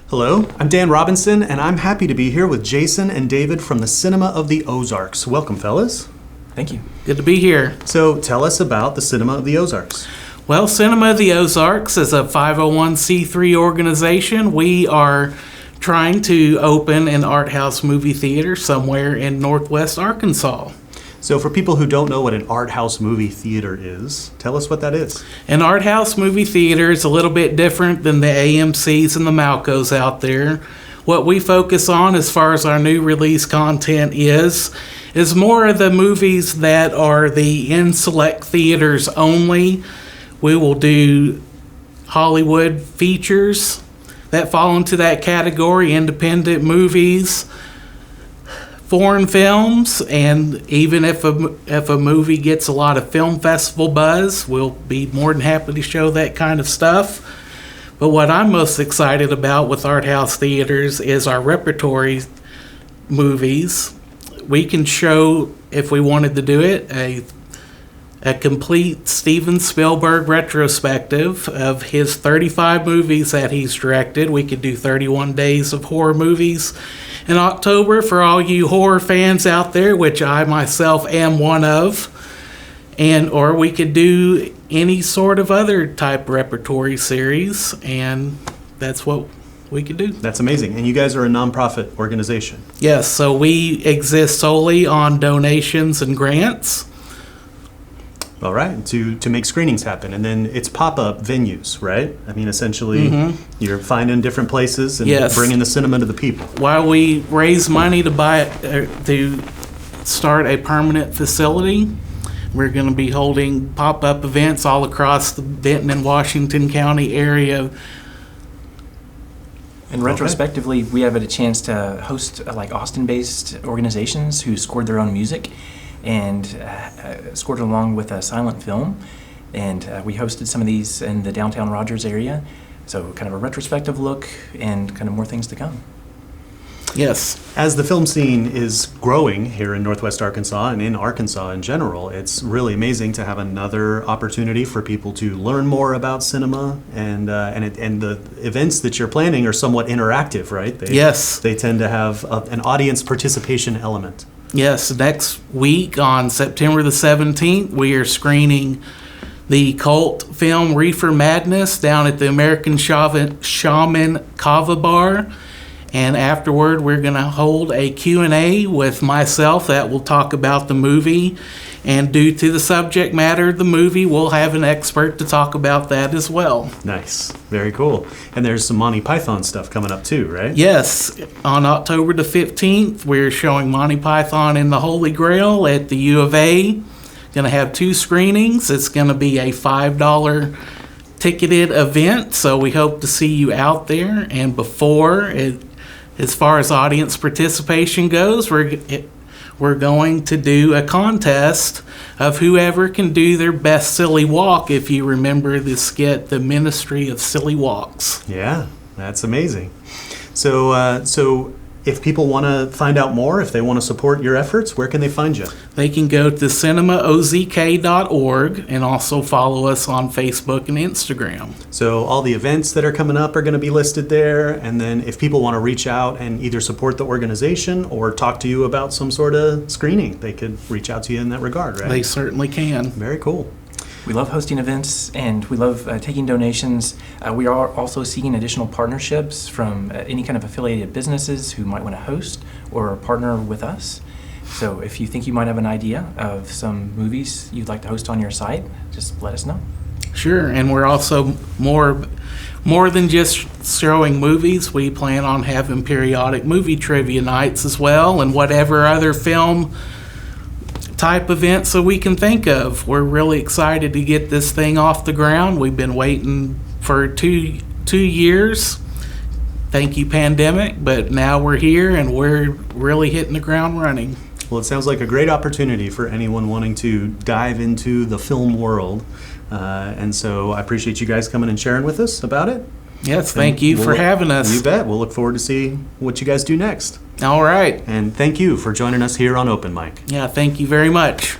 Hello, I'm Dan Robinson, and I'm happy to be here with Jason and David from the Cinema of the Ozarks. Welcome, fellas. Thank you. Good to be here. So tell us about the Cinema of the Ozarks. Well, Cinema of the Ozarks is a 501c3 organization. We are trying to open an art house movie theater somewhere in Northwest Arkansas. So for people who don't know what an art house movie theater is, tell us what that is. An art house movie theater is a little bit different than the AMCs and the Malcos out there. What we focus on as far as our new release content is more of the movies that are the in select theaters only. We will do Hollywood features that fall into that category, independent movies, foreign films, and even if a movie gets a lot of film festival buzz, we'll be more than happy to show that kind of stuff. But what I'm most excited about with art house theaters is our repertory movies. We can show, if we wanted to do it, a complete Steven Spielberg retrospective of his 35 movies that he's directed. We could do 31 days of horror movies in October for all you horror fans out there, which I myself am one of. Or we could do any sort of other type repertory series, and that's what we could do. That's amazing. And you guys are a nonprofit organization. Yes, so we exist solely on donations and grants. All right, to make screenings happen. And then it's pop-up venues, right? I mean, essentially, You're finding different places and bringing the cinema to the people. While we raise money to start a permanent facility, we're going to be holding pop-up events all across the Benton and Washington County area. And retrospectively, we have a chance to host like Austin-based organizations who scored their own music and scored along with a silent film. And we hosted some of these in the downtown Rogers area. So kind of a retrospective look and kind of more things to come. Yes. As the film scene is growing here in Northwest Arkansas and in Arkansas in general, it's really amazing to have another opportunity for people to learn more about cinema, and the events that you're planning are somewhat interactive, right? They tend to have an audience participation element. Yes. Next week on September the 17th, we are screening the cult film Reefer Madness down at the American Shaman Kava Bar. And afterward, we're going to hold a Q&A with myself that will talk about the movie. And due to the subject matter of the movie, we'll have an expert to talk about that as well. Nice. Very cool. And there's some Monty Python stuff coming up too, right? Yes. On October the 15th, we're showing Monty Python and the Holy Grail at the U of A. Going to have 2 screenings. It's going to be a $5 ticketed event, so we hope to see you out there. And as far as audience participation goes, we're going to do a contest of whoever can do their best silly walk, if you remember the skit, The Ministry of Silly Walks. Yeah, that's amazing. So if people want to find out more, if they want to support your efforts, where can they find you? They can go to cinemaozk.org and also follow us on Facebook and Instagram. So all the events that are coming up are going to be listed there. And then if people want to reach out and either support the organization or talk to you about some sort of screening, they could reach out to you in that regard, right? They certainly can. Very cool. We love hosting events, and we love taking donations. We are also seeking additional partnerships from any kind of affiliated businesses who might want to host or partner with us. So if you think you might have an idea of some movies you'd like to host on your site, just let us know. Sure, and we're also more than just showing movies. We plan on having periodic movie trivia nights as well, and whatever other film type events that we can think of. We're really excited to get this thing off the ground. We've been waiting for two years. Thank you, pandemic, but now we're here and we're really hitting the ground running. Well, it sounds like a great opportunity for anyone wanting to dive into the film world. And so I appreciate you guys coming and sharing with us about it. Yes, thank you for having us. You bet. We'll look forward to see what you guys do next. All right. And thank you for joining us here on Open Mic. Yeah, thank you very much.